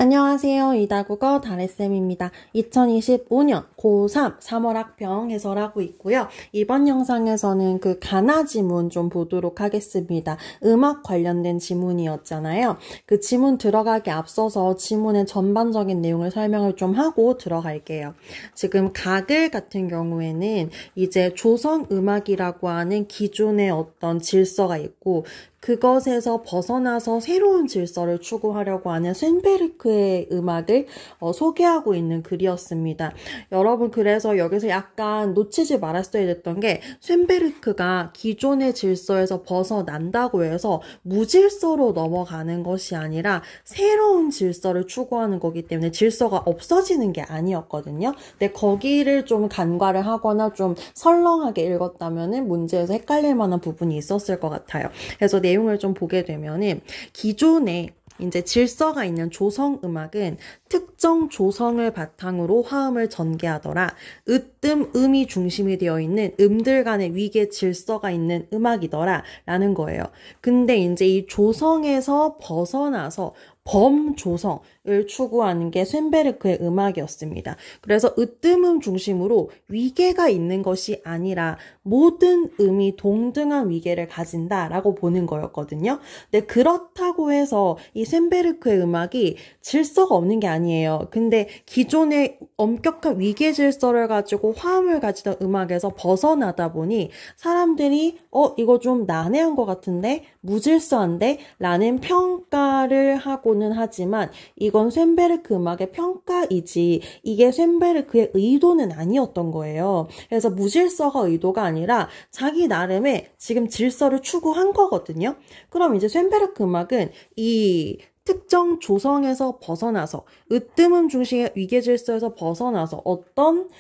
안녕하세요. 이다국어 다래쌤입니다. 2025년 고3 3월 학평 해설하고 있고요. 이번 영상에서는 그 가나 지문 좀 보도록 하겠습니다. 음악 관련된 지문이었잖아요. 그 지문 들어가기 앞서서 지문의 전반적인 내용을 설명을 좀 하고 들어갈게요. 지금 가글 같은 경우에는 이제 조성 음악이라고 하는 기존의 어떤 질서가 있고 그것에서 벗어나서 새로운 질서를 추구하려고 하는 쇤베르크의 음악을 소개하고 있는 글이었습니다. 여러분 그래서 여기서 약간 놓치지 말았어야 됐던 게 쇤베르크가 기존의 질서에서 벗어난다고 해서 무질서로 넘어가는 것이 아니라 새로운 질서를 추구하는 거기 때문에 질서가 없어지는 게 아니었거든요. 근데 거기를 좀 간과를 하거나 좀 설렁하게 읽었다면 문제에서 헷갈릴 만한 부분이 있었을 것 같아요. 그래서 내용을 좀 보게 되면은 기존에 이제 질서가 있는 조성 음악은 특정 조성을 바탕으로 화음을 전개하더라. 으뜸, 음이 중심이 되어 있는 음들 간의 위계 질서가 있는 음악이더라. 라는 거예요. 근데 이제 이 조성에서 벗어나서 범조성을 추구하는 게 쇤베르크의 음악이었습니다. 그래서 으뜸음 중심으로 위계가 있는 것이 아니라 모든 음이 동등한 위계를 가진다라고 보는 거였거든요. 근데 그렇다고 해서 이 쇤베르크의 음악이 질서가 없는 게 아니에요. 근데 기존의 엄격한 위계 질서를 가지고 화음을 가지던 음악에서 벗어나다 보니 사람들이 이거 좀 난해한 것 같은데? 무질서한데? 라는 평가를 하고는 하지만 이건 쇤베르크 음악의 평가이지 이게 쇤베르크의 의도는 아니었던 거예요. 그래서 무질서가 의도가 아니라 자기 나름의 지금 질서를 추구한 거거든요. 그럼 이제 쇤베르크 음악은 이 특정 조성에서 벗어나서 으뜸음 중심의 위계 질서에서 벗어나서 어떤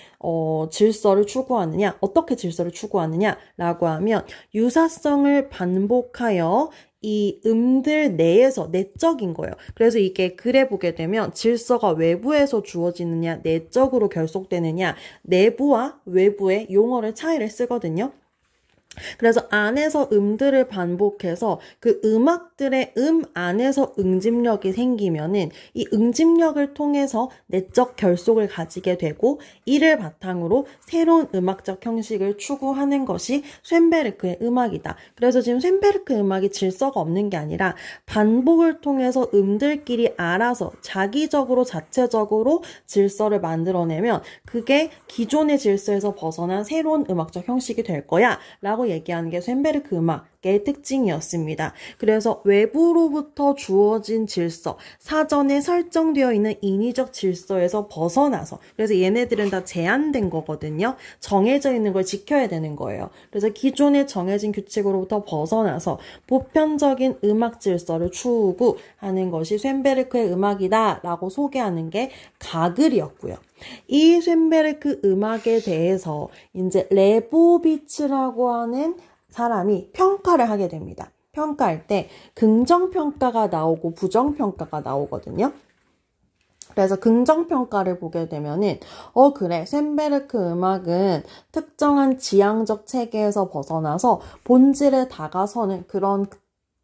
질서를 추구하느냐, 어떻게 질서를 추구하느냐라고 하면 유사성을 반복하여 이 음들 내에서 내적인 거예요. 그래서 이게 글에 보게 되면 질서가 외부에서 주어지느냐, 내적으로 결속되느냐, 내부와 외부의 용어를 차이를 쓰거든요. 그래서 안에서 음들을 반복해서 그 음악들의 안에서 응집력이 생기면은 이 응집력을 통해서 내적 결속을 가지게 되고 이를 바탕으로 새로운 음악적 형식을 추구하는 것이 쇤베르크의 음악이다. 그래서 지금 쇤베르크 음악이 질서가 없는 게 아니라 반복을 통해서 음들끼리 알아서 자기적으로 자체적으로 질서를 만들어내면 그게 기존의 질서에서 벗어난 새로운 음악적 형식이 될 거야 라고 얘기하는 게 쇤베르크 음악의 특징이었습니다. 그래서 외부로부터 주어진 질서, 사전에 설정되어 있는 인위적 질서에서 벗어나서 그래서 얘네들은 다 제한된 거거든요. 정해져 있는 걸 지켜야 되는 거예요. 그래서 기존에 정해진 규칙으로부터 벗어나서 보편적인 음악 질서를 추구하는 것이 쇤베르크의 음악이다 라고 소개하는 게 가글이었고요. 이 쇤베르크 음악에 대해서 이제 레보비츠라고 하는 사람이 평가를 하게 됩니다. 평가할 때 긍정평가가 나오고 부정평가가 나오거든요. 그래서 긍정평가를 보게 되면은 그래 쇤베르크 음악은 특정한 지향적 체계에서 벗어나서 본질에 다가서는 그런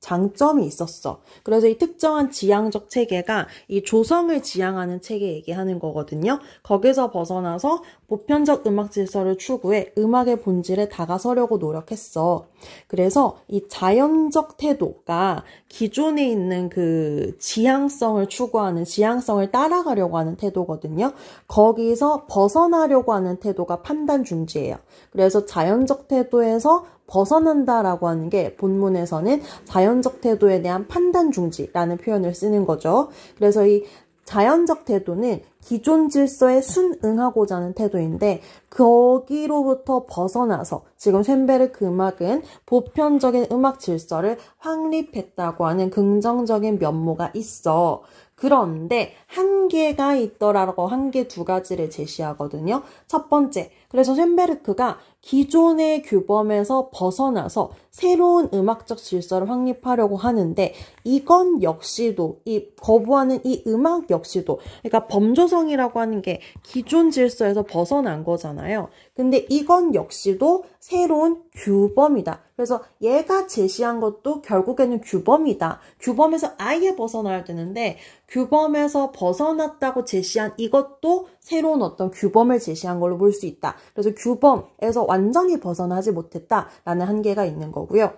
장점이 있었어. 그래서 이 특정한 지향적 체계가 이 조성을 지향하는 체계 얘기하는 거거든요. 거기서 벗어나서 보편적 음악 질서를 추구해 음악의 본질에 다가서려고 노력했어. 그래서 이 자연적 태도가 기존에 있는 그 지향성을 추구하는, 지향성을 따라가려고 하는 태도거든요. 거기서 벗어나려고 하는 태도가 판단 중지예요. 그래서 자연적 태도에서 벗어난다라고 하는 게 본문에서는 자연적 태도에 대한 판단 중지라는 표현을 쓰는 거죠. 그래서 이 자연적 태도는 기존 질서에 순응하고자 하는 태도인데 거기로부터 벗어나서 지금 쇤베르크 음악은 보편적인 음악 질서를 확립했다고 하는 긍정적인 면모가 있어. 그런데 한계가 있더라고 한계 두 가지를 제시하거든요. 첫 번째, 그래서 쇤베르크가 기존의 규범에서 벗어나서 새로운 음악적 질서를 확립하려고 하는데 이건 역시도 이 거부하는 이 음악 역시도 그러니까 범조성이라고 하는 게 기존 질서에서 벗어난 거잖아요. 근데 이건 역시도 새로운 규범이다. 그래서 얘가 제시한 것도 결국에는 규범이다. 규범에서 아예 벗어나야 되는데 규범에서 벗어났다고 제시한 이것도 새로운 어떤 규범을 제시한 걸로 볼 수 있다. 그래서 규범에서 완전히 벗어나지 못했다라는 한계가 있는 거고요.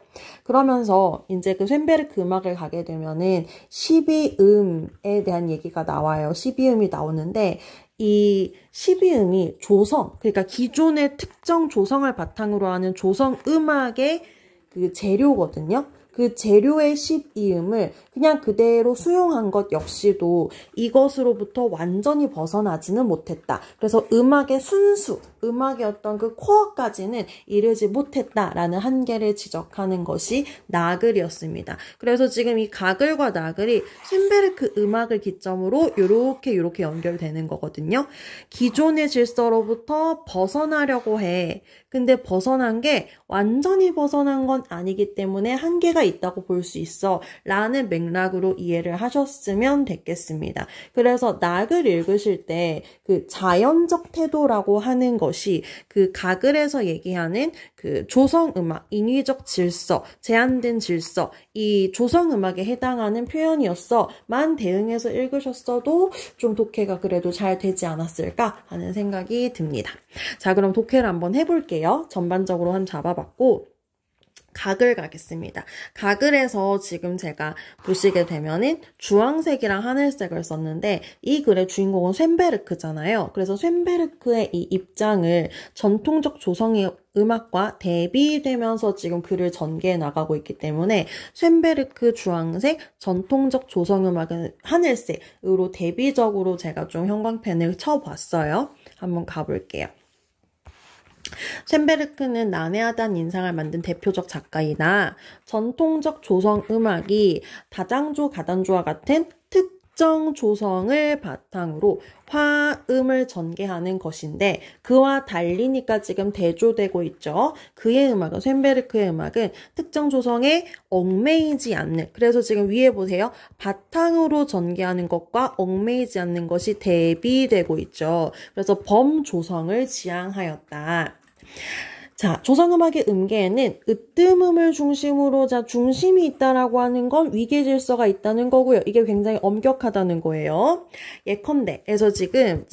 그러면서 이제 그 쇤베르크 음악을 가게 되면은 12음에 대한 얘기가 나와요. 12음이 나오는데 이 12음이 조성, 그러니까 기존의 특정 조성을 바탕으로 하는 조성 음악의 그 재료거든요. 그 재료의 12음을 그냥 그대로 수용한 것 역시도 이것으로부터 완전히 벗어나지는 못했다. 그래서 음악의 순수, 음악의 어떤 그 코어까지는 이르지 못했다라는 한계를 지적하는 것이 나글이었습니다. 그래서 지금 이 가글과 나글이 쇤베르크 음악을 기점으로 요렇게 연결되는 거거든요. 기존의 질서로부터 벗어나려고 해. 근데 벗어난 게 완전히 벗어난 건 아니기 때문에 한계가 있다고 볼 수 있어 라는 맥락으로 이해를 하셨으면 됐겠습니다. 그래서 낙을 읽으실 때 그 자연적 태도라고 하는 것이 그 가글에서 얘기하는 그 조성음악, 인위적 질서, 제한된 질서, 이 조성음악에 해당하는 표현이었어만 대응해서 읽으셨어도 좀 독해가 그래도 잘 되지 않았을까 하는 생각이 듭니다. 자, 그럼 독해를 한번 해볼게요. 전반적으로 한 잡아봤고 가글 가겠습니다. 가글에서 지금 제가 보시게 되면은 주황색이랑 하늘색을 썼는데 이 글의 주인공은 쇤베르크잖아요. 그래서 쇤베르크의 이 입장을 전통적 조성의 음악과 대비되면서 지금 글을 전개해 나가고 있기 때문에 쇤베르크 주황색, 전통적 조성음악은 하늘색으로 대비적으로 제가 좀 형광펜을 쳐봤어요. 한번 가볼게요. 쇤베르크는 난해하다는 인상을 만든 대표적 작가이나 전통적 조성 음악이 다장조, 가단조와 같은 특정 조성을 바탕으로 화음을 전개하는 것인데 그와 달리니까 지금 대조되고 있죠. 그의 음악은 쇤베르크의 음악은 특정 조성에 얽매이지 않는, 그래서 지금 위에 보세요. 바탕으로 전개하는 것과 얽매이지 않는 것이 대비되고 있죠. 그래서 범조성을 지향하였다. 자, 조성음악의 음계에는 으뜸음을 중심으로 중심이 있다라고 하는 건 위계 질서가 있다는 거고요. 이게 굉장히 엄격하다는 거예요. 예컨대 에서 지금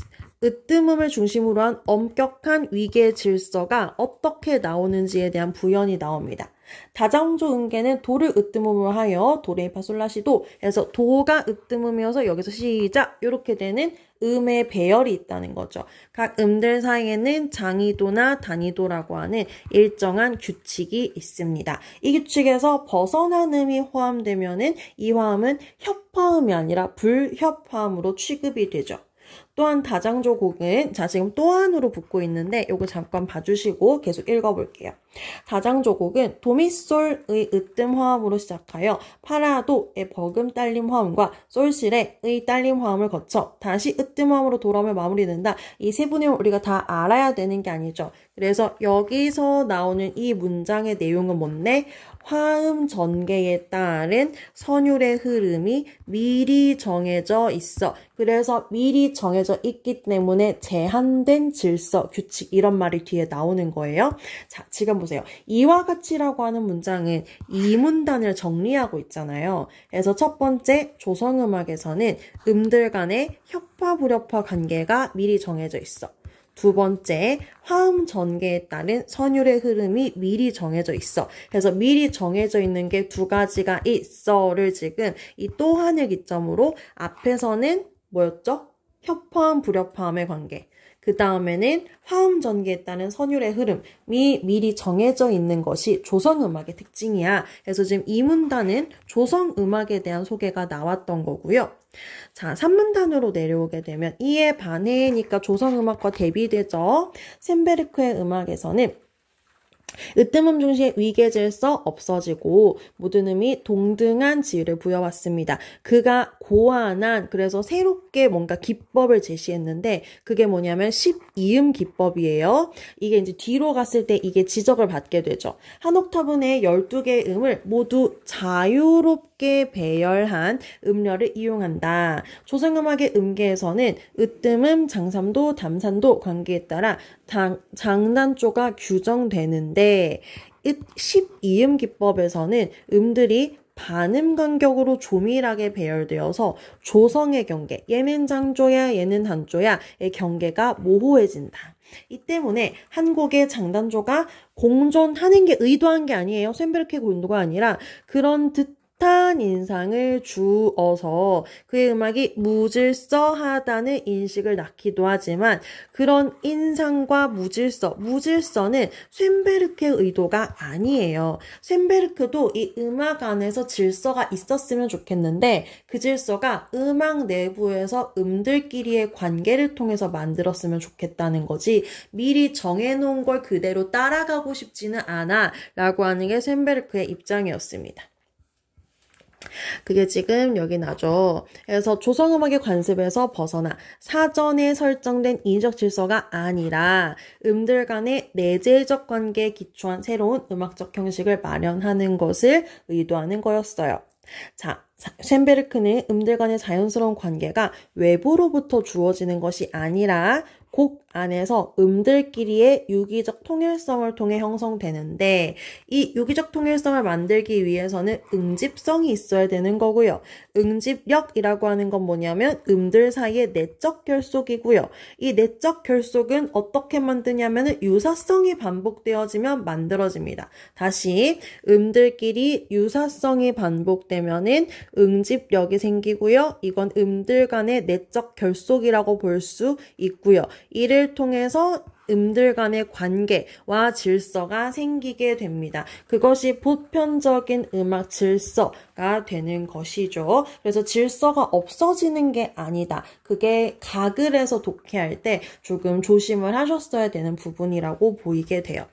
으뜸음을 중심으로 한 엄격한 위계 질서가 어떻게 나오는지에 대한 부연이 나옵니다. 다장조 음계는 도를 으뜸음으로 하여 도레미파솔라시도 해서 도가 으뜸음이어서 여기서 시작 이렇게 되는 음의 배열이 있다는 거죠. 각 음들 사이에는 장이도나 단이도라고 하는 일정한 규칙이 있습니다. 이 규칙에서 벗어난 음이 포함되면은 이 화음은 협화음이 아니라 불협화음으로 취급이 되죠. 또한 다장조 곡은 자 지금 또한으로 붙고 있는데 요거 잠깐 봐주시고 계속 읽어볼게요. 다장조 곡은 도미솔의 으뜸 화음으로 시작하여 파라도의 버금 딸림 화음과 솔실의 딸림 화음을 거쳐 다시 으뜸 화음으로 돌아오며 마무리된다. 이 세 분을 우리가 다 알아야 되는 게 아니죠. 그래서 여기서 나오는 이 문장의 내용은 뭔데? 화음 전개에 따른 선율의 흐름이 미리 정해져 있어. 그래서 미리 정해져 있기 때문에 제한된 질서, 규칙 이런 말이 뒤에 나오는 거예요. 자, 지금 보세요. 이와 같이라고 하는 문장은 이 문단을 정리하고 있잖아요. 그래서 첫 번째 조성음악에서는 음들 간의 협화 불협화 관계가 미리 정해져 있어. 두 번째, 화음 전개에 따른 선율의 흐름이 미리 정해져 있어. 그래서 미리 정해져 있는 게 두 가지가 있어를 지금 이 또한을 기점으로 앞에서는 뭐였죠? 협화음, 불협화음의 관계. 그 다음에는 화음 전개에 따른 선율의 흐름이 미리 정해져 있는 것이 조성음악의 특징이야. 그래서 지금 이 문단은 조성음악에 대한 소개가 나왔던 거고요. 자, 3문단으로 내려오게 되면 이에 반해니까 조성음악과 대비되죠. 쇤베르크의 음악에서는 으뜸음 중시의 위계 질서 없어지고 모든 음이 동등한 지위를 부여받습니다. 그가 고안한 그래서 새롭게 뭔가 기법을 제시했는데 그게 뭐냐면 12음 기법이에요. 이게 이제 뒤로 갔을 때 이게 지적을 받게 되죠. 한 옥타브 내에 12개의 음을 모두 자유롭게 배열한 음열을 이용한다. 조성음악의 음계에서는 으뜸음, 장삼도, 담산도 관계에 따라 장단조가 규정되는데 12음 기법에서는 음들이 반음 간격으로 조밀하게 배열되어서 조성의 경계, 얘는 장조야, 얘는 단조야의 경계가 모호해진다. 이 때문에 한 곡의 장단조가 공존하는 게 의도한 게 아니에요. 쇤베르크의 공도가 아니라 그런 듯한 인상을 주어서 그의 음악이 무질서하다는 인식을 낳기도 하지만 그런 인상과 무질서는 쇤베르크의 의도가 아니에요. 쇤베르크도 이 음악 안에서 질서가 있었으면 좋겠는데 그 질서가 음악 내부에서 음들끼리의 관계를 통해서 만들었으면 좋겠다는 거지 미리 정해놓은 걸 그대로 따라가고 싶지는 않아 라고 하는 게 쇤베르크의 입장이었습니다. 그게 지금 여기 나죠. 그래서 조성음악의 관습에서 벗어나 사전에 설정된 인위적 질서가 아니라 음들 간의 내재적 관계에 기초한 새로운 음악적 형식을 마련하는 것을 의도하는 거였어요. 자, 쇤베르크는 음들 간의 자연스러운 관계가 외부로부터 주어지는 것이 아니라 곡 안에서 음들끼리의 유기적 통일성을 통해 형성되는데 이 유기적 통일성을 만들기 위해서는 응집성이 있어야 되는 거고요. 응집력이라고 하는 건 뭐냐면 음들 사이의 내적 결속이고요. 이 내적 결속은 어떻게 만드냐면 유사성이 반복되어지면 만들어집니다. 다시 음들끼리 유사성이 반복되면은 응집력이 생기고요. 이건 음들 간의 내적 결속이라고 볼 수 있고요. 이를 통해서 음들 간의 관계와 질서가 생기게 됩니다. 그것이 보편적인 음악 질서가 되는 것이죠. 그래서 질서가 없어지는 게 아니다. 그게 가글 해서 독해할 때 조금 조심을 하셨어야 되는 부분이라고 보이게 돼요.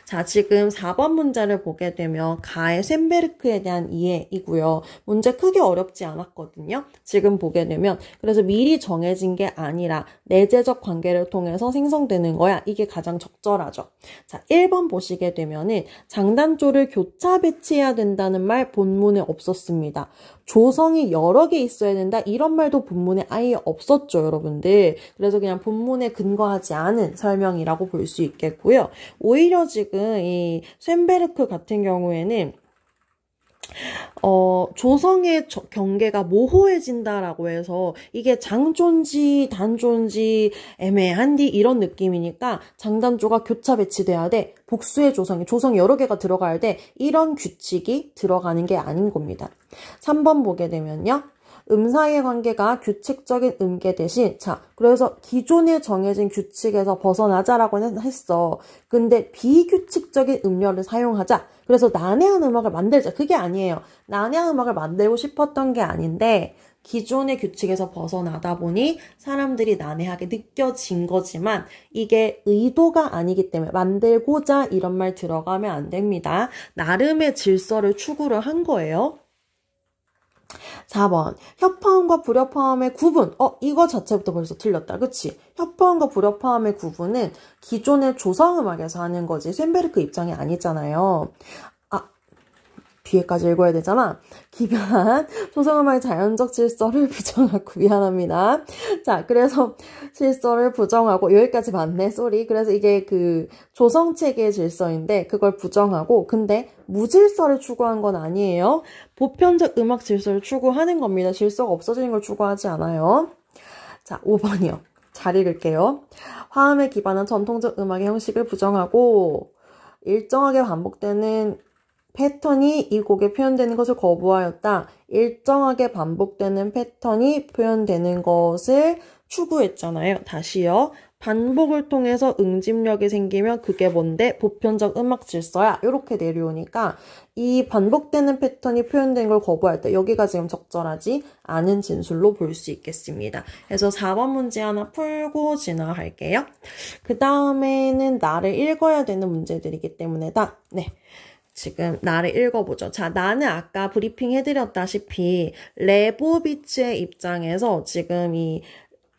자, 지금 4번 문제를 보게 되면 가의 쇤베르크에 대한 이해이고요. 문제 크게 어렵지 않았거든요. 지금 보게 되면 그래서 미리 정해진 게 아니라 내재적 관계를 통해서 생성되는 거야. 이게 가장 적절하죠. 자, 1번 보시게 되면은 장단조를 교차 배치해야 된다는 말 본문에 없었습니다. 조성이 여러 개 있어야 된다. 이런 말도 본문에 아예 없었죠, 여러분들. 그래서 그냥 본문에 근거하지 않은 설명이라고 볼 수 있겠고요. 오히려 지금 이 쇤베르크 같은 경우에는 조성의 경계가 모호해진다라고 해서 이게 장조인지 단조인지 애매한디 이런 느낌이니까 장단조가 교차 배치돼야 돼. 복수의 조성이 여러 개가 들어가야 돼. 이런 규칙이 들어가는 게 아닌 겁니다. 3번 보게 되면요. 음 사이의 관계가 규칙적인 음계 대신 그래서 기존에 정해진 규칙에서 벗어나자라고 했어. 근데 비규칙적인 음료를 사용하자. 그래서 난해한 음악을 만들자. 그게 아니에요. 난해한 음악을 만들고 싶었던 게 아닌데 기존의 규칙에서 벗어나다 보니 사람들이 난해하게 느껴진 거지만 이게 의도가 아니기 때문에 만들고자 이런 말 들어가면 안 됩니다. 나름의 질서를 추구를 한 거예요. 4번 협화음과 불협화음의 구분. 이거 자체부터 벌써 틀렸다. 그치? 협화음과 불협화음의 구분은 기존의 조성음악에서 하는 거지 쇤베르크 입장이 아니잖아요. 뒤에까지 읽어야 되잖아. 기변한 조성음악의 자연적 질서를 부정하고 미안합니다. 자, 그래서 질서를 부정하고 여기까지 맞네. 쏘리. 그래서 이게 그 조성체계의 질서인데 그걸 부정하고 근데 무질서를 추구한 건 아니에요. 보편적 음악 질서를 추구하는 겁니다. 질서가 없어지는 걸 추구하지 않아요. 자, 5번이요. 잘 읽을게요. 화음에 기반한 전통적 음악의 형식을 부정하고 일정하게 반복되는 패턴이 이 곡에 표현되는 것을 거부하였다. 일정하게 반복되는 패턴이 표현되는 것을 추구했잖아요. 다시요. 반복을 통해서 응집력이 생기면 그게 뭔데? 보편적 음악 질서야. 이렇게 내려오니까 이 반복되는 패턴이 표현된 걸 거부할 때 여기가 지금 적절하지 않은 진술로 볼 수 있겠습니다. 그래서 4번 문제 하나 풀고 지나갈게요. 그 다음에는 나를 읽어야 되는 문제들이기 때문에 지금 나를 읽어보죠. 자, 나는 아까 브리핑 해드렸다시피 레보비치의 입장에서 지금 이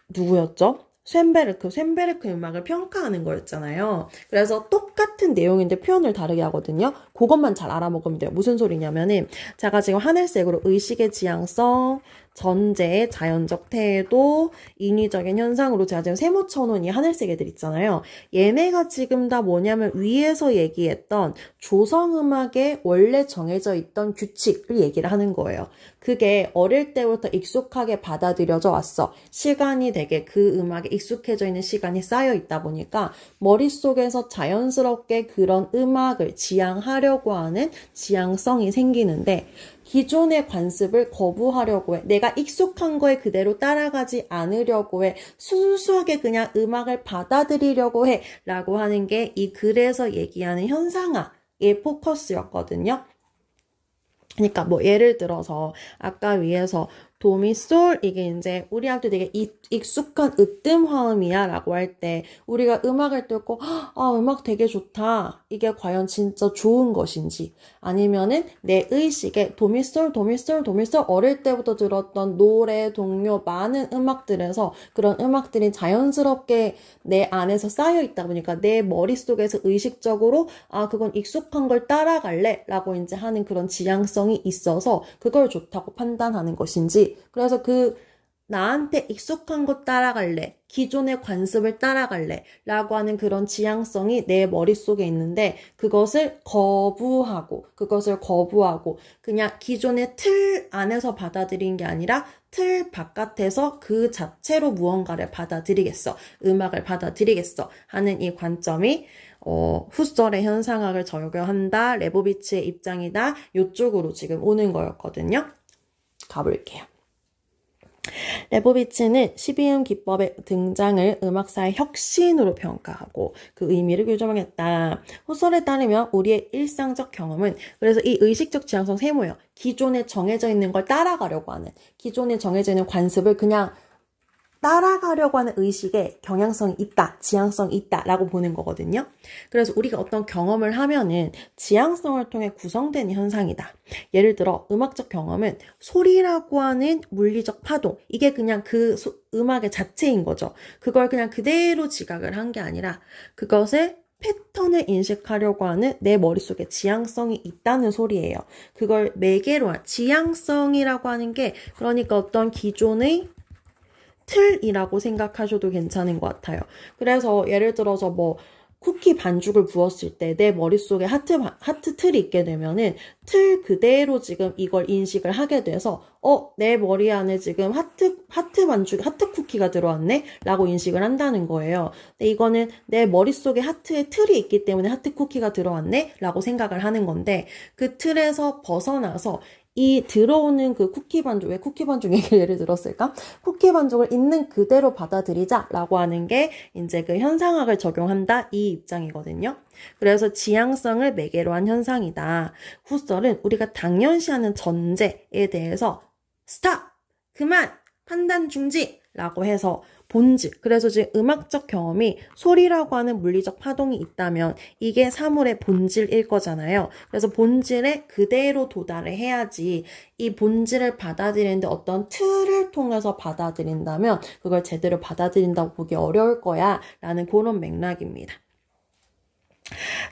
누구였죠? 쇤베르크 음악을 평가하는 거였잖아요. 그래서 똑같은 내용인데 표현을 다르게 하거든요. 그것만 잘 알아먹으면 돼요. 무슨 소리냐면은 제가 지금 하늘색으로 의식의 지향성, 전제, 자연적 태도, 인위적인 현상으로 제가 지금 세모쳐놓은 이 하늘색 애들 있잖아요. 얘네가 지금 다 뭐냐면 위에서 얘기했던 조성음악에 원래 정해져 있던 규칙을 얘기를 하는 거예요. 그게 어릴 때부터 익숙하게 받아들여져 왔어. 시간이 되게 그 음악에 익숙해져 있는 시간이 쌓여 있다 보니까 머릿속에서 자연스럽게 그런 음악을 지향하려고 하는 지향성이 생기는데 기존의 관습을 거부하려고 해. 내가 익숙한 거에 그대로 따라가지 않으려고 해. 순수하게 그냥 음악을 받아들이려고 해. 라고 하는 게 이 글에서 얘기하는 현상화의 포커스였거든요. 그러니까 뭐 예를 들어서 아까 위에서 도미솔 이게 이제 우리한테 되게 익숙한 으뜸 화음이야 라고 할 때 우리가 음악을 듣고 아 음악 되게 좋다 이게 과연 진짜 좋은 것인지 아니면은 내 의식에 도미솔 어릴 때부터 들었던 노래 동요 많은 음악들에서 그런 음악들이 자연스럽게 내 안에서 쌓여 있다 보니까 내 머릿속에서 의식적으로 아 그건 익숙한 걸 따라갈래 라고 이제 하는 그런 지향성이 있어서 그걸 좋다고 판단하는 것인지 그래서 나한테 익숙한 거 따라갈래, 기존의 관습을 따라갈래 라고 하는 그런 지향성이 내 머릿속에 있는데 그것을 거부하고 그냥 기존의 틀 안에서 받아들인 게 아니라 틀 바깥에서 그 자체로 무언가를 받아들이겠어, 음악을 받아들이겠어 하는 이 관점이 후설의 현상학을 적용한다, 레보비치의 입장이다 이쪽으로 지금 오는 거였거든요. 가볼게요. 레보비치는 12음 기법의 등장을 음악사의 혁신으로 평가하고 그 의미를 규정했다. 후설에 따르면 우리의 일상적 경험은 그래서 이 의식적 지향성 세모예요. 기존에 정해져 있는 걸 따라가려고 하는 기존에 정해져 있는 관습을 그냥 따라가려고 하는 의식에 경향성이 있다, 지향성이 있다 라고 보는 거거든요. 그래서 우리가 어떤 경험을 하면은 지향성을 통해 구성된 현상이다. 예를 들어 음악적 경험은 소리라고 하는 물리적 파동, 이게 그냥 그 음악의 자체인 거죠. 그걸 그냥 그대로 지각을 한 게 아니라 그것을 패턴을 인식하려고 하는 내 머릿속에 지향성이 있다는 소리예요. 그걸 매개로 한 지향성이라고 하는 게 그러니까 어떤 기존의 틀이라고 생각하셔도 괜찮은 것 같아요. 그래서 예를 들어서 뭐 쿠키 반죽을 부었을 때 내 머릿속에 하트 틀이 있게 되면은 틀 그대로 지금 이걸 인식을 하게 돼서 내 머리 안에 지금 하트 쿠키가 들어왔네? 라고 인식을 한다는 거예요. 근데 이거는 내 머릿속에 하트의 틀이 있기 때문에 하트 쿠키가 들어왔네? 라고 생각을 하는 건데 그 틀에서 벗어나서 이 들어오는 그 쿠키 반죽, 왜 쿠키 반죽 얘기를 예를 들었을까? 쿠키 반죽을 있는 그대로 받아들이자라고 하는 게 이제 그 현상학을 적용한다 이 입장이거든요. 그래서 지향성을 매개로 한 현상이다. 후설은 우리가 당연시하는 전제에 대해서 스탑! 그만! 판단 중지라고 해서 본질, 그래서 지금 음악적 경험이 소리라고 하는 물리적 파동이 있다면 이게 사물의 본질일 거잖아요. 그래서 본질에 그대로 도달을 해야지 이 본질을 받아들이는데 어떤 틀을 통해서 받아들인다면 그걸 제대로 받아들인다고 보기 어려울 거야 라는 그런 맥락입니다.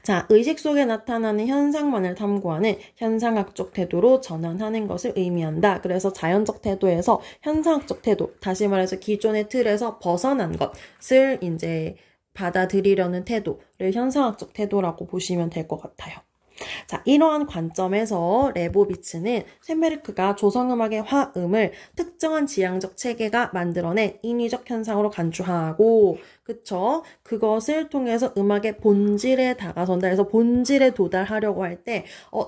자, 의식 속에 나타나는 현상만을 탐구하는 현상학적 태도로 전환하는 것을 의미한다. 그래서 자연적 태도에서 현상학적 태도, 다시 말해서 기존의 틀에서 벗어난 것을 이제 받아들이려는 태도를 현상학적 태도라고 보시면 될 것 같아요. 자, 이러한 관점에서 레보비츠는 쇤베르크가 조성음악의 화음을 특정한 지향적 체계가 만들어낸 인위적 현상으로 간주하고, 그쵸? 그것을 통해서 음악의 본질에 다가선다. 그래서 본질에 도달하려고 할 때,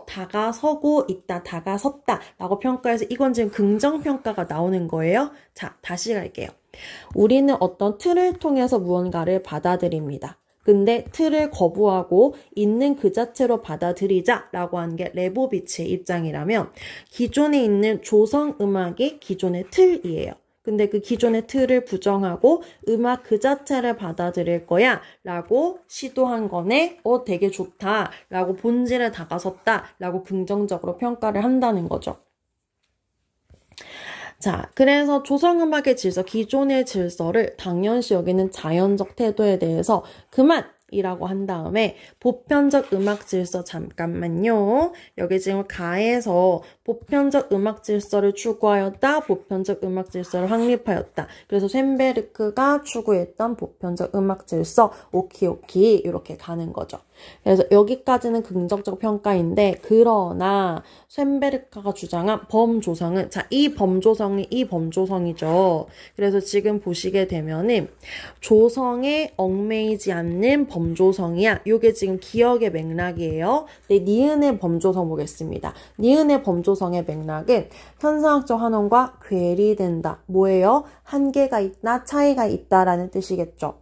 다가서고 있다, 다가섰다 라고 평가해서 이건 지금 긍정평가가 나오는 거예요. 자, 다시 갈게요. 우리는 어떤 틀을 통해서 무언가를 받아들입니다. 근데 틀을 거부하고 있는 그 자체로 받아들이자라고 하는 게 레보비치의 입장이라면 기존에 있는 조성음악이 기존의 틀이에요. 근데 그 기존의 틀을 부정하고 음악 그 자체를 받아들일 거야 라고 시도한 거네. 되게 좋다 라고 본질에 다가섰다 라고 긍정적으로 평가를 한다는 거죠. 자, 그래서 조성음악의 질서, 기존의 질서를 당연시 여기는 자연적 태도에 대해서 그만이라고 한 다음에 보편적 음악 질서 잠깐만요. 여기 지금 가에서 보편적 음악 질서를 추구하였다. 보편적 음악 질서를 확립하였다. 그래서 쇤베르크가 추구했던 보편적 음악 질서, 오키오키 이렇게 가는 거죠. 그래서 여기까지는 긍정적 평가인데 그러나 쇤베르크가 주장한 범조성은 자, 이 범조성이죠. 그래서 지금 보시게 되면은 조성에 얽매이지 않는 범조성이야. 이게 지금 기억의 맥락이에요. 네, 니은의 범조성 보겠습니다. 니은의 범조성의 맥락은 현상학적 환원과 괴리된다. 뭐예요? 한계가 있다, 차이가 있다라는 뜻이겠죠.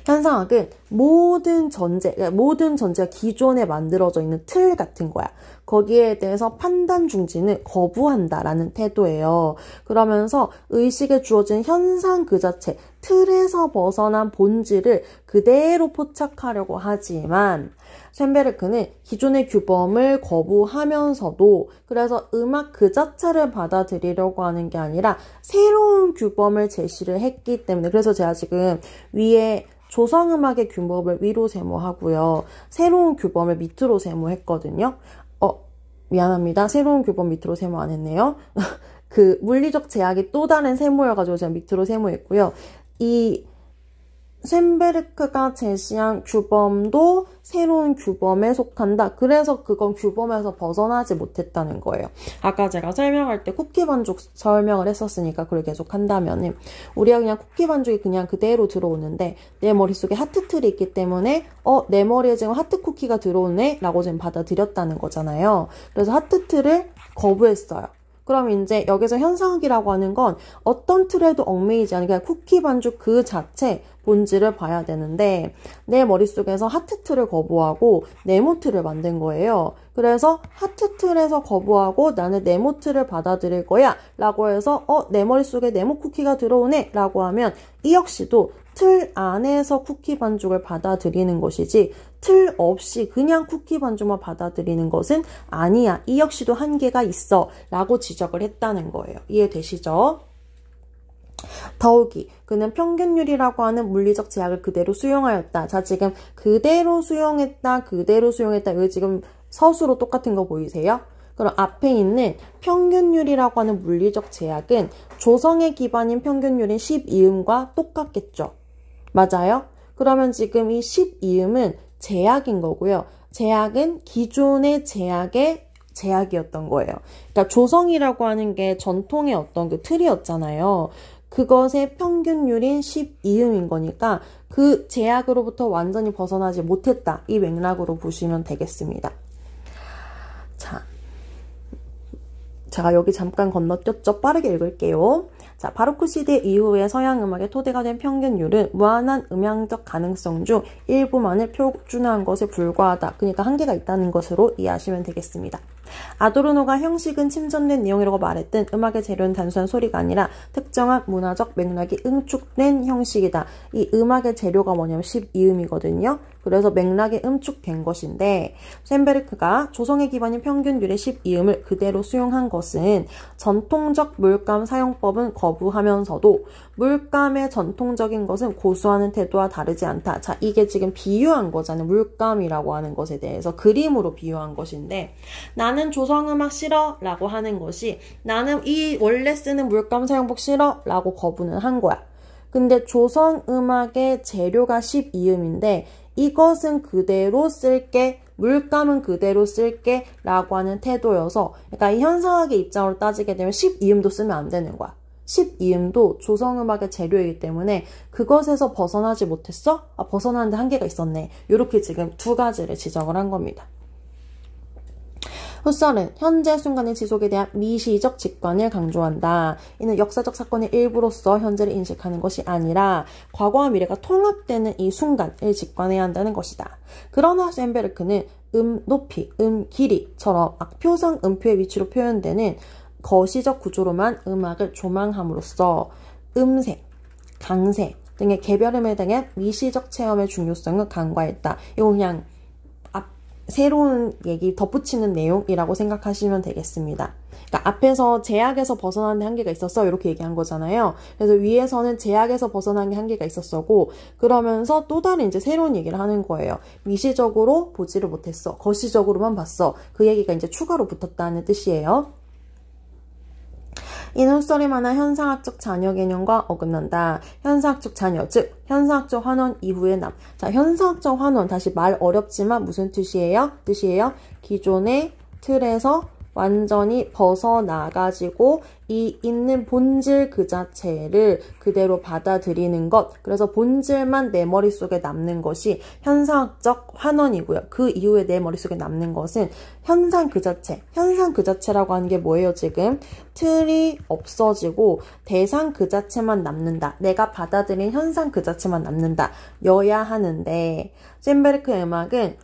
현상학은 모든 전제가 기존에 만들어져 있는 틀 같은 거야. 거기에 대해서 판단 중지는 거부한다라는 태도예요. 그러면서 의식에 주어진 현상 그 자체, 틀에서 벗어난 본질을 그대로 포착하려고 하지만 쇤베르크는 기존의 규범을 거부하면서도 그래서 음악 그 자체를 받아들이려고 하는 게 아니라 새로운 규범을 제시를 했기 때문에 그래서 제가 지금 위에 조성음악의 규범을 위로 세모하고요. 새로운 규범을 밑으로 세모했거든요. 미안합니다. 새로운 규범 밑으로 세모 안 했네요. 그 물리적 제약이 또 다른 세모여가지고 제가 밑으로 세모했고요. 이 쇤베르크가 제시한 규범도 새로운 규범에 속한다. 그래서 그건 규범에서 벗어나지 못했다는 거예요. 아까 제가 설명할 때 쿠키 반죽 설명을 했었으니까 그걸 계속 한다면은 우리가 그냥 쿠키 반죽이 그냥 그대로 들어오는데 내 머릿속에 하트 틀이 있기 때문에 내 머리에 지금 하트 쿠키가 들어오네? 라고 지금 받아들였다는 거잖아요. 그래서 하트 틀을 거부했어요. 그럼 이제 여기서 현상학이라고 하는 건 어떤 틀에도 얽매이지 않으니까 쿠키 반죽 그 자체 본질을 봐야 되는데 내 머릿속에서 하트 틀을 거부하고 네모 틀을 만든 거예요. 그래서 하트 틀에서 거부하고 나는 네모 틀을 받아들일 거야 라고 해서 내 머릿속에 네모 쿠키가 들어오네 라고 하면 이 역시도 틀 안에서 쿠키 반죽을 받아들이는 것이지 틀 없이 그냥 쿠키 반죽만 받아들이는 것은 아니야. 이 역시도 한계가 있어 라고 지적을 했다는 거예요. 이해되시죠? 더욱이 그는 평균율이라고 하는 물리적 제약을 그대로 수용하였다. 자, 지금 그대로 수용했다. 여기 지금 서술로 똑같은 거 보이세요? 그럼 앞에 있는 평균율이라고 하는 물리적 제약은 조성의 기반인 평균율인 12음과 똑같겠죠. 맞아요? 그러면 지금 이 12음은 제약인 거고요. 제약은 기존의 제약의 제약이었던 거예요. 그러니까 조성이라고 하는 게 전통의 어떤 그 틀이었잖아요. 그것의 평균율인 12음인 거니까 그 제약으로부터 완전히 벗어나지 못했다. 이 맥락으로 보시면 되겠습니다. 자, 제가 여기 잠깐 건너뛰었죠? 빠르게 읽을게요. 자, 바로크 시대 이후에 서양 음악의 토대가 된 평균율은 무한한 음향적 가능성 중 일부만을 표준화한 것에 불과하다. 그러니까 한계가 있다는 것으로 이해하시면 되겠습니다. 아도르노가 형식은 침전된 내용이라고 말했던 음악의 재료는 단순한 소리가 아니라 특정한 문화적 맥락이 응축된 형식이다. 이 음악의 재료가 뭐냐면 12음이거든요. 그래서 맥락이 응축된 것인데 쇤베르크가 조성의 기반인 평균율의 12음을 그대로 수용한 것은 전통적 물감 사용법은 거부하면서도 물감의 전통적인 것은 고수하는 태도와 다르지 않다. 자, 이게 지금 비유한 거잖아요. 물감이라고 하는 것에 대해서 그림으로 비유한 것인데 나는 조성음악 싫어 라고 하는 것이 나는 이 원래 쓰는 물감 사용법 싫어 라고 거부는 한 거야. 근데 조성음악의 재료가 12음인데 이것은 그대로 쓸게, 물감은 그대로 쓸게 라고 하는 태도여서 그러니까 이 현상학의 입장으로 따지게 되면 12음도 쓰면 안 되는 거야. 12음도 조성음악의 재료이기 때문에 그것에서 벗어나지 못했어? 벗어나는데 한계가 있었네. 이렇게 지금 두 가지를 지적을 한 겁니다. 후설은 현재 순간의 지속에 대한 미시적 직관을 강조한다. 이는 역사적 사건의 일부로서 현재를 인식하는 것이 아니라 과거와 미래가 통합되는 이 순간을 직관해야 한다는 것이다. 그러나 쇤베르크는 높이, 길이처럼 악표상 음표의 위치로 표현되는 거시적 구조로만 음악을 조망함으로써 음색, 강세 등의 개별음에 대한 미시적 체험의 중요성을 간과했다. 이거 그냥 새로운 얘기 덧붙이는 내용이라고 생각하시면 되겠습니다. 그러니까 앞에서 제약에서 벗어나는 한계가 있었어 이렇게 얘기한 거잖아요. 그래서 위에서는 제약에서 벗어나는 게 한계가 있었었고 그러면서 또 다른 이제 새로운 얘기를 하는 거예요. 미시적으로 보지를 못했어. 거시적으로만 봤어. 그 얘기가 이제 추가로 붙었다는 뜻이에요. 이는 헛소리만한 현상학적 자녀 개념과 어긋난다. 현상학적 자녀, 즉 현상학적 환원 이후의 남. 자, 현상학적 환원 다시 말 어렵지만 무슨 뜻이에요? 기존의 틀에서 완전히 벗어나가지고 이 있는 본질 그 자체를 그대로 받아들이는 것. 그래서 본질만 내 머릿속에 남는 것이 현상학적 환원이고요. 그 이후에 내 머릿속에 남는 것은 현상 그 자체. 현상 그 자체라고 하는 게 뭐예요, 지금? 틀이 없어지고 대상 그 자체만 남는다. 내가 받아들인 현상 그 자체만 남는다. 여야 하는데 쇤베르크의 음악은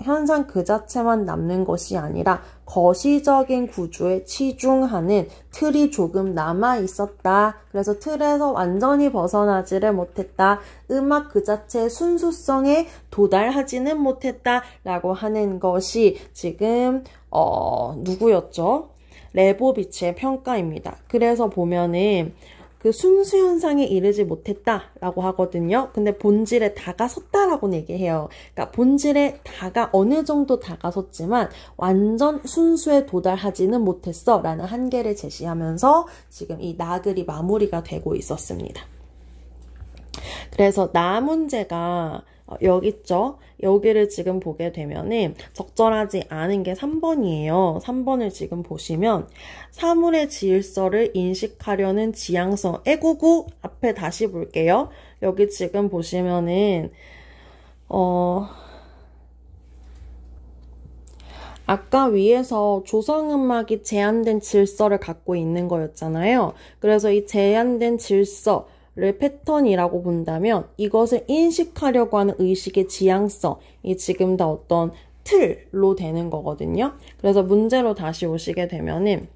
현상 그 자체만 남는 것이 아니라 거시적인 구조에 치중하는 틀이 조금 남아있었다. 그래서 틀에서 완전히 벗어나지를 못했다. 음악 그 자체의 순수성에 도달하지는 못했다. 라고 하는 것이 지금 누구였죠? 레보비치의 평가입니다. 그래서 보면은 그 순수 현상에 이르지 못했다라고 하거든요. 근데 본질에 다가섰다라고는 얘기해요. 그러니까 본질에 어느 정도 다가섰지만 완전 순수에 도달하지는 못했어라는 한계를 제시하면서 지금 이 나글이 마무리가 되고 있었습니다. 그래서 나 문제가 여기 있죠. 여기를 지금 보게 되면은 적절하지 않은 게 3번이에요. 3번을 지금 보시면 사물의 질서를 인식하려는 지향성. 애구구 앞에 다시 볼게요. 여기 지금 보시면은 아까 위에서 조성음악이 제한된 질서를 갖고 있는 거였잖아요. 그래서 이 제한된 질서 를 패턴이라고 본다면 이것을 인식하려고 하는 의식의 지향성이 지금 다 어떤 틀로 되는 거거든요. 그래서 문제로 다시 오시게 되면은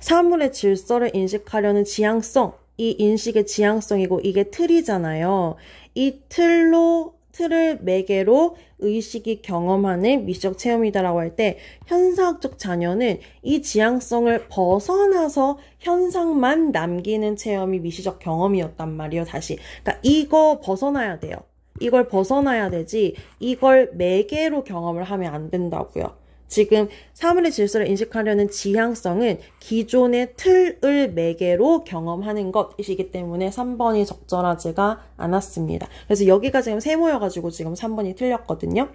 사물의 질서를 인식하려는 지향성, 이 인식의 지향성이고 이게 틀이잖아요. 이 틀을 매개로 의식이 경험하는 미시적 체험이다라고 할 때 현상학적 자녀는 이 지향성을 벗어나서 현상만 남기는 체험이 미시적 경험이었단 말이에요. 다시. 그러니까 이거 벗어나야 돼요. 이걸 벗어나야 되지 이걸 매개로 경험을 하면 안 된다고요. 지금 사물의 질서를 인식하려는 지향성은 기존의 틀을 매개로 경험하는 것이기 때문에 3번이 적절하지가 않았습니다. 그래서 여기가 지금 세모여가지고 지금 3번이 틀렸거든요.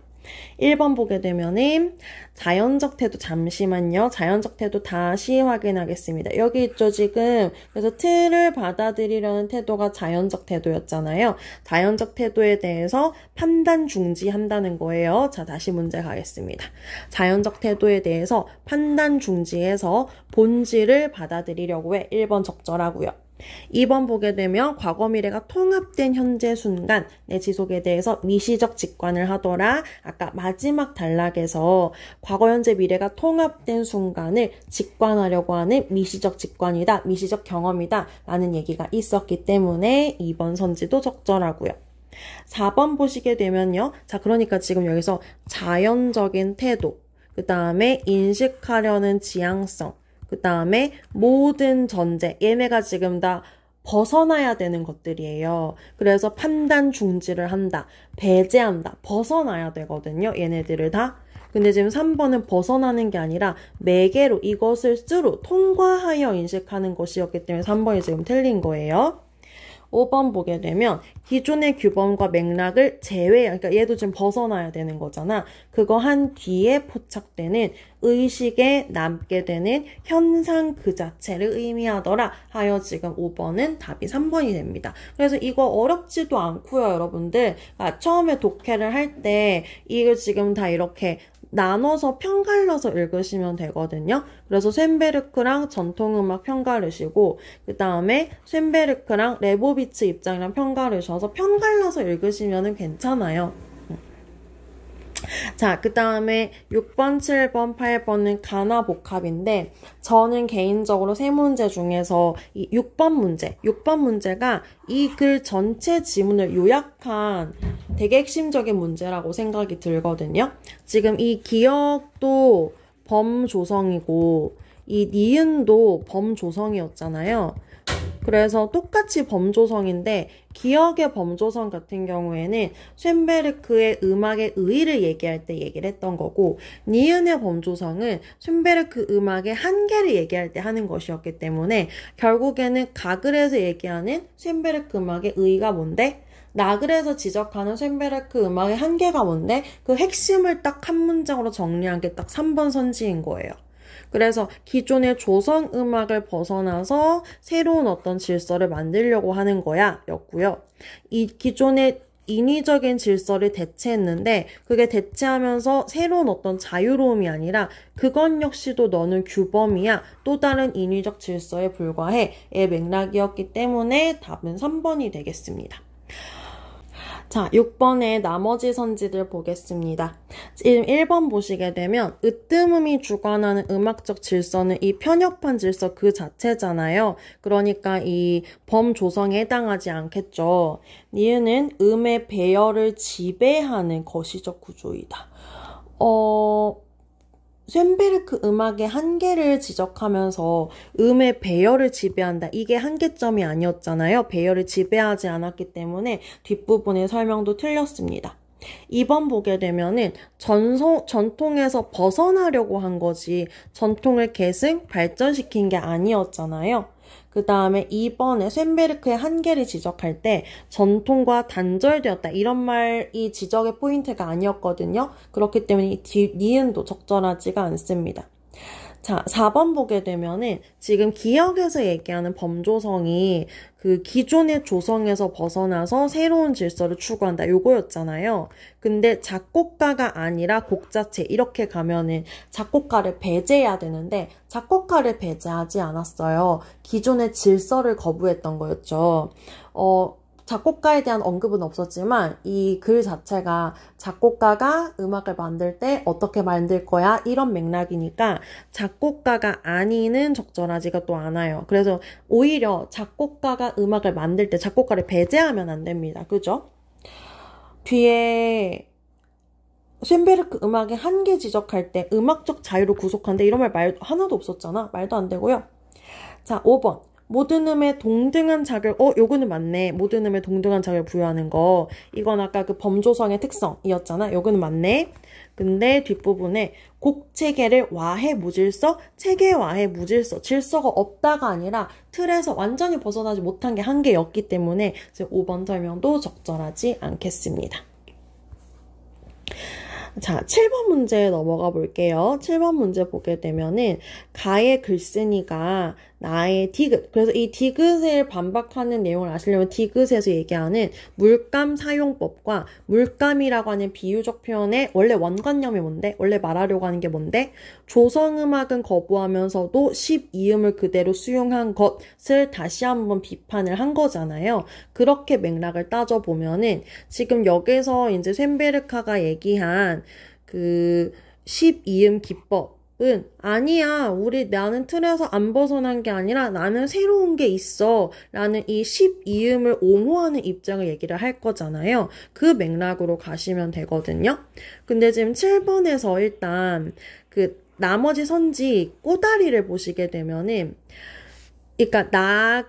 1번 보게 되면은 자연적 태도 잠시만요. 자연적 태도 다시 확인하겠습니다. 여기 있죠 지금. 그래서 틀을 받아들이려는 태도가 자연적 태도였잖아요. 자연적 태도에 대해서 판단 중지한다는 거예요. 자 다시 문제 가겠습니다. 자연적 태도에 대해서 판단 중지해서 본질을 받아들이려고 해. 1번 적절하고요. 2번 보게 되면 과거 미래가 통합된 현재 순간의 지속에 대해서 미시적 직관을 하더라. 아까 마지막 단락에서 과거 현재 미래가 통합된 순간을 직관하려고 하는 미시적 직관이다. 미시적 경험이다. 라는 얘기가 있었기 때문에 2번 선지도 적절하고요. 4번 보시게 되면요. 자 그러니까 지금 여기서 자연적인 태도, 그 다음에 인식하려는 지향성, 그 다음에 모든 전제, 얘네가 지금 다 벗어나야 되는 것들이에요. 그래서 판단 중지를 한다, 배제한다, 벗어나야 되거든요. 얘네들을 다. 근데 지금 3번은 벗어나는 게 아니라 매개로 이것을 통과하여 인식하는 것이었기 때문에 3번이 지금 틀린 거예요. 5번 보게 되면 기존의 규범과 맥락을 그러니까 얘도 지금 벗어나야 되는 거잖아. 그거 한 뒤에 포착되는 의식에 남게 되는 현상 그 자체를 의미하더라 하여 지금 5번은 답이 3번이 됩니다. 그래서 이거 어렵지도 않고요, 여러분들. 처음에 독해를 할 때 이거 지금 다 이렇게 나눠서 편갈라서 읽으시면 되거든요. 그래서 쇤베르크랑 전통음악 편가르시고 그 다음에 쇤베르크랑 레보비츠 입장이랑 편가르셔서 편갈라서 읽으시면 괜찮아요. 자, 그 다음에 6번, 7번, 8번은 가나 복합인데 저는 개인적으로 세 문제 중에서 이 6번 문제가 이 글 전체 지문을 요약한 되게 핵심적인 문제라고 생각이 들거든요. 지금 이 기억도 범조성이고 이 니은도 범조성이었잖아요. 그래서 똑같이 범조성인데 기억의 범조성 같은 경우에는 쇤베르크의 음악의 의의를 얘기할 때 얘기를 했던 거고 니은의 범조성은 쇤베르크 음악의 한계를 얘기할 때 하는 것이었기 때문에 결국에는 가글에서 얘기하는 쇤베르크 음악의 의의가 뭔데? 나글에서 지적하는 쇤베르크 음악의 한계가 뭔데? 그 핵심을 딱 한 문장으로 정리한 게 딱 3번 선지인 거예요. 그래서 기존의 조성 음악을 벗어나서 새로운 어떤 질서를 만들려고 하는 거야 였고요. 이 기존의 인위적인 질서를 대체했는데 그게 대체하면서 새로운 어떤 자유로움이 아니라 그건 역시도 너는 규범이야. 또 다른 인위적 질서에 불과해. 의 맥락이었기 때문에 답은 3번이 되겠습니다. 자, 6번의 나머지 선지들 보겠습니다. 지금 1번 보시게 되면 으뜸음이 주관하는 음악적 질서는 이 편협한 질서 그 자체잖아요. 그러니까 이 범조성에 해당하지 않겠죠. 니은은 음의 배열을 지배하는 거시적 구조이다. 쇤베르크 음악의 한계를 지적하면서 음의 배열을 지배한다. 이게 한계점이 아니었잖아요. 배열을 지배하지 않았기 때문에 뒷부분의 설명도 틀렸습니다. 2번 보게 되면은 전통에서 벗어나려고 한 거지 전통을 계승, 발전시킨 게 아니었잖아요. 그 다음에 2번에 쇤베르크의 한계를 지적할 때 전통과 단절되었다. 이런 말이 지적의 포인트가 아니었거든요. 그렇기 때문에 니은도 적절하지가 않습니다. 자, 4번 보게 되면은 지금 기억에서 얘기하는 범조성이 그 기존의 조성에서 벗어나서 새로운 질서를 추구한다. 요거였잖아요. 근데 작곡가가 아니라 곡 자체 이렇게 가면은 작곡가를 배제해야 되는데 작곡가를 배제하지 않았어요. 기존의 질서를 거부했던 거였죠. 작곡가에 대한 언급은 없었지만 이 글 자체가 작곡가가 음악을 만들 때 어떻게 만들 거야 이런 맥락이니까 작곡가가 아니는 적절하지가 또 않아요. 그래서 오히려 작곡가가 음악을 만들 때 작곡가를 배제하면 안 됩니다. 그죠? 뒤에 쇤베르크 음악의 한계 지적할 때 음악적 자유를 구속한다 이런 말 하나도 없었잖아. 말도 안 되고요. 자, 5번. 모든 음에 동등한 자격을, 요거는 맞네. 모든 음에 동등한 자격을 부여하는 거. 이건 아까 그 범조성의 특성이었잖아. 요거는 맞네. 근데 뒷부분에 곡 체계를 와해 무질서, 체계 와해 무질서, 질서가 없다가 아니라 틀에서 완전히 벗어나지 못한 게 한계였기 때문에 5번 설명도 적절하지 않겠습니다. 자, 7번 문제 넘어가 볼게요. 7번 문제 보게 되면은 가의 글쓴이가 나의 디귿. 그래서 이 디귿을 반박하는 내용을 아시려면 디귿에서 얘기하는 물감 사용법과 물감이라고 하는 비유적 표현의 원래 원관념이 뭔데? 원래 말하려고 하는 게 뭔데? 조성음악은 거부하면서도 12음을 그대로 수용한 것을 다시 한번 비판을 한 거잖아요. 그렇게 맥락을 따져보면은 지금 여기서 이제 쇤베르카가 얘기한 그 12음 기법은 아니야. 나는 틀에서 안 벗어난 게 아니라 나는 새로운 게 있어. 라는 이 12음을 옹호하는 입장을 얘기를 할 거잖아요. 그 맥락으로 가시면 되거든요. 근데 지금 7번에서 일단 그 나머지 선지 꼬다리를 보시게 되면은 그러니까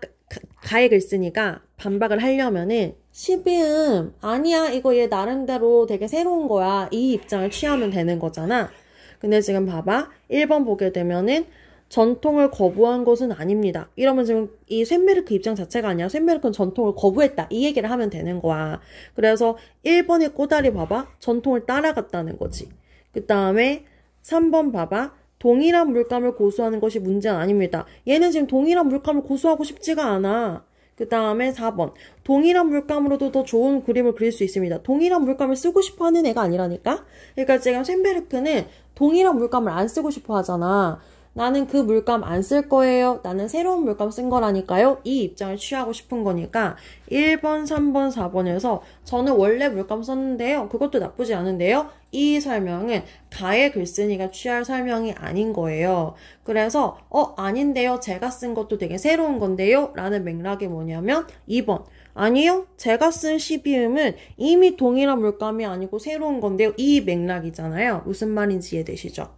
가의 글쓴이가 반박을 하려면은 12음 아니야 이거 얘 나름대로 되게 새로운 거야 이 입장을 취하면 되는 거잖아. 근데 지금 봐봐 1번 보게 되면은 전통을 거부한 것은 아닙니다. 이러면 지금 이 쇤베르크 입장 자체가 아니라 쇤베르크는 전통을 거부했다 이 얘기를 하면 되는 거야. 그래서 1번의 꼬다리 봐봐 전통을 따라갔다는 거지. 그 다음에 3번 봐봐 동일한 물감을 고수하는 것이 문제는 아닙니다. 얘는 지금 동일한 물감을 고수하고 싶지가 않아. 그 다음에 4번. 동일한 물감으로도 더 좋은 그림을 그릴 수 있습니다. 동일한 물감을 쓰고 싶어 하는 애가 아니라니까? 그러니까 지금 쇤베르크는 동일한 물감을 안 쓰고 싶어 하잖아. 나는 그 물감 안 쓸 거예요. 나는 새로운 물감 쓴 거라니까요. 이 입장을 취하고 싶은 거니까 1번, 3번, 4번에서 저는 원래 물감 썼는데요. 그것도 나쁘지 않은데요. 이 설명은 가의 글쓴이가 취할 설명이 아닌 거예요. 그래서 아닌데요. 제가 쓴 것도 되게 새로운 건데요. 라는 맥락이 뭐냐면 2번. 아니요. 제가 쓴 시비음은 이미 동일한 물감이 아니고 새로운 건데요. 이 맥락이잖아요. 무슨 말인지 이해되시죠?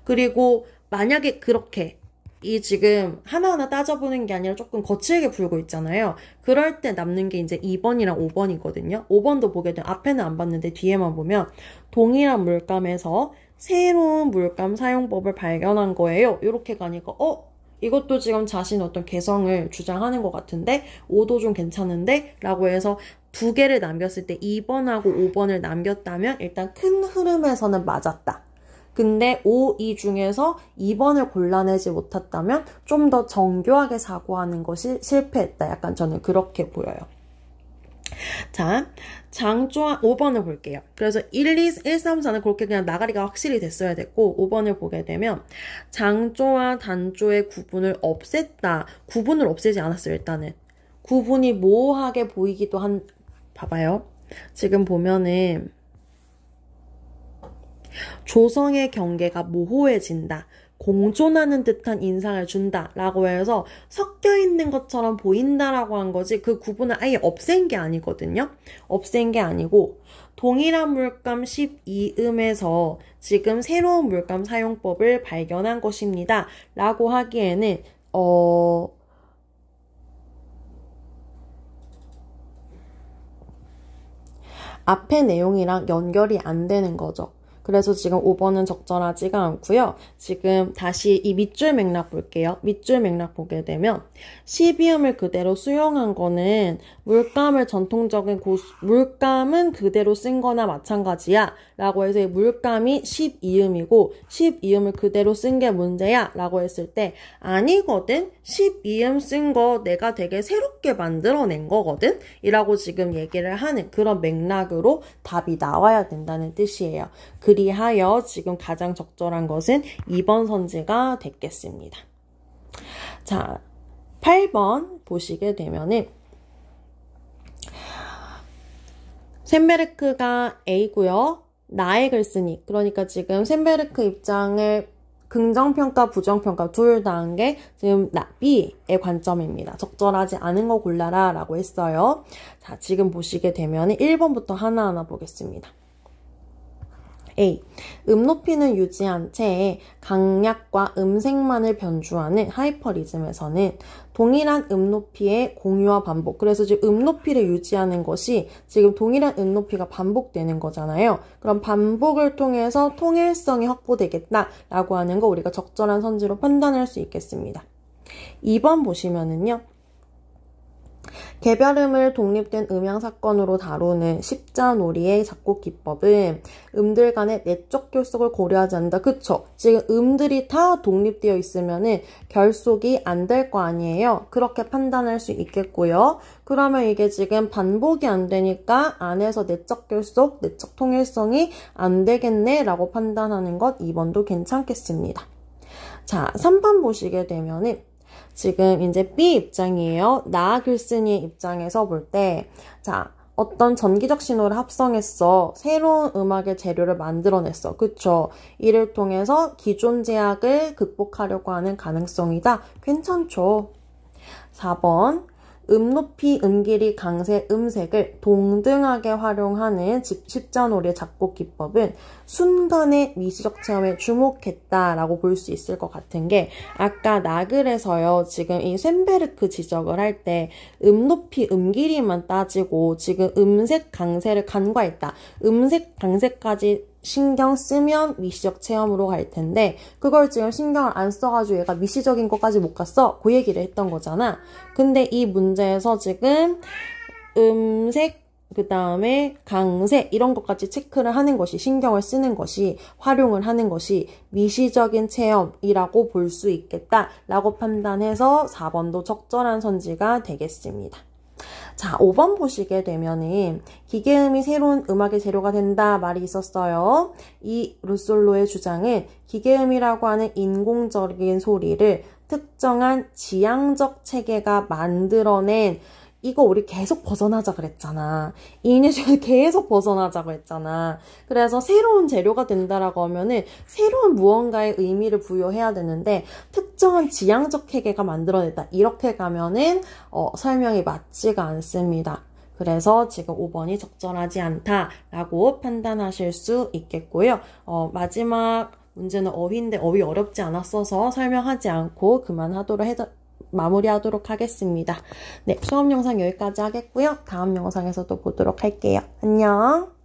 그리고 만약에 그렇게 이 지금 하나하나 따져보는 게 아니라 조금 거칠게 풀고 있잖아요. 그럴 때 남는 게 이제 2번이랑 5번이거든요. 5번도 보게 되면 앞에는 안 봤는데 뒤에만 보면 동일한 물감에서 새로운 물감 사용법을 발견한 거예요. 이렇게 가니까 이것도 지금 자신 어떤 개성을 주장하는 것 같은데 5도 좀 괜찮은데? 라고 해서 두 개를 남겼을 때 2번하고 5번을 남겼다면 일단 큰 흐름에서는 맞았다. 근데 5, 2 중에서 2번을 골라내지 못했다면 좀 더 정교하게 사고하는 것이 실패했다. 약간 저는 그렇게 보여요. 자, 장조와 5번을 볼게요. 그래서 1, 2, 1, 3, 4는 그렇게 그냥 나가리가 확실히 됐어야 됐고 5번을 보게 되면 장조와 단조의 구분을 없앴다. 구분을 없애지 않았어요. 일단은. 구분이 모호하게 보이기도 봐봐요. 지금 보면은 조성의 경계가 모호해진다. 공존하는 듯한 인상을 준다. 라고 해서 섞여 있는 것처럼 보인다라고 한 거지 그 구분을 아예 없앤 게 아니거든요. 없앤 게 아니고 동일한 물감 12음에서 지금 새로운 물감 사용법을 발견한 것입니다. 라고 하기에는 앞의 내용이랑 연결이 안 되는 거죠. 그래서 지금 5번은 적절하지가 않고요. 지금 다시 이 밑줄 맥락 볼게요. 밑줄 맥락 보게 되면 12음을 그대로 수용한 거는 물감을 전통적인 물감은 그대로 쓴 거나 마찬가지야 라고 해서 물감이 12음이고 12음을 그대로 쓴 게 문제야 라고 했을 때 아니거든? 12음 쓴 거 내가 되게 새롭게 만들어낸 거거든? 이라고 지금 얘기를 하는 그런 맥락으로 답이 나와야 된다는 뜻이에요. 그리하여 지금 가장 적절한 것은 2번 선지가 됐겠습니다. 자, 8번 보시게 되면은 셈베르크가 A고요. 나의 글쓴이. 그러니까 지금 셈베르크 입장을 긍정평가, 부정평가 둘 다 한 게 지금 B의 관점입니다. 적절하지 않은 거 골라라 라고 했어요. 자, 지금 보시게 되면 1번부터 하나하나 보겠습니다. A. 높이는 유지한 채 강약과 음색만을 변주하는 하이퍼리즘에서는 동일한 높이의 공유와 반복. 그래서 지금 높이를 유지하는 것이 지금 동일한 높이가 반복되는 거잖아요. 그럼 반복을 통해서 통일성이 확보되겠다라고 하는 거 우리가 적절한 선지로 판단할 수 있겠습니다. 2번 보시면은요. 개별음을 독립된 음향 사건으로 다루는 십자놀이의 작곡 기법은 음들 간의 내적 결속을 고려하지 않는다. 그쵸? 지금 음들이 다 독립되어 있으면은 결속이 안 될 거 아니에요? 그렇게 판단할 수 있겠고요. 그러면 이게 지금 반복이 안 되니까 안에서 내적 결속, 내적 통일성이 안 되겠네 라고 판단하는 것 2번도 괜찮겠습니다. 자, 3번 보시게 되면은 지금 이제 B 입장이에요. 나 글쓴이의 입장에서 볼 때, 자, 어떤 전기적 신호를 합성했어. 새로운 음악의 재료를 만들어냈어. 그쵸? 이를 통해서 기존 제약을 극복하려고 하는 가능성이다. 괜찮죠? 4번. 높이, 길이, 강세, 음색을 동등하게 활용하는 십자놀이의 작곡 기법은 순간의 미시적 체험에 주목했다라고 볼 수 있을 것 같은 게 아까 나글에서요. 지금 이 셈베르크 지적을 할 때 높이, 길이만 따지고 지금 음색, 강세를 간과했다. 음색, 강세까지 신경 쓰면 미시적 체험으로 갈 텐데 그걸 지금 신경을 안 써가지고 얘가 미시적인 것까지 못 갔어. 그 얘기를 했던 거잖아. 근데 이 문제에서 지금 음색, 그 다음에 강세 이런 것까지 체크를 하는 것이 신경을 쓰는 것이 활용을 하는 것이 미시적인 체험이라고 볼 수 있겠다라고 판단해서 4번도 적절한 선지가 되겠습니다. 자, 5번 보시게 되면은 기계음이 새로운 음악의 재료가 된다 말이 있었어요. 이 루솔로의 주장은 기계음이라고 하는 인공적인 소리를 특정한 지향적 체계가 만들어낸 이거 우리 계속 벗어나자 그랬잖아. 이 녀석을 계속 벗어나자고 했잖아. 그래서 새로운 재료가 된다라고 하면은 새로운 무언가의 의미를 부여해야 되는데 특정한 지향적 체계가 만들어냈다. 이렇게 가면은 설명이 맞지가 않습니다. 그래서 지금 5번이 적절하지 않다라고 판단하실 수 있겠고요. 마지막 문제는 어휘인데 어휘 어렵지 않았어서 설명하지 않고 마무리하도록 하겠습니다. 네, 수업 영상 여기까지 하겠고요. 다음 영상에서 또 보도록 할게요. 안녕!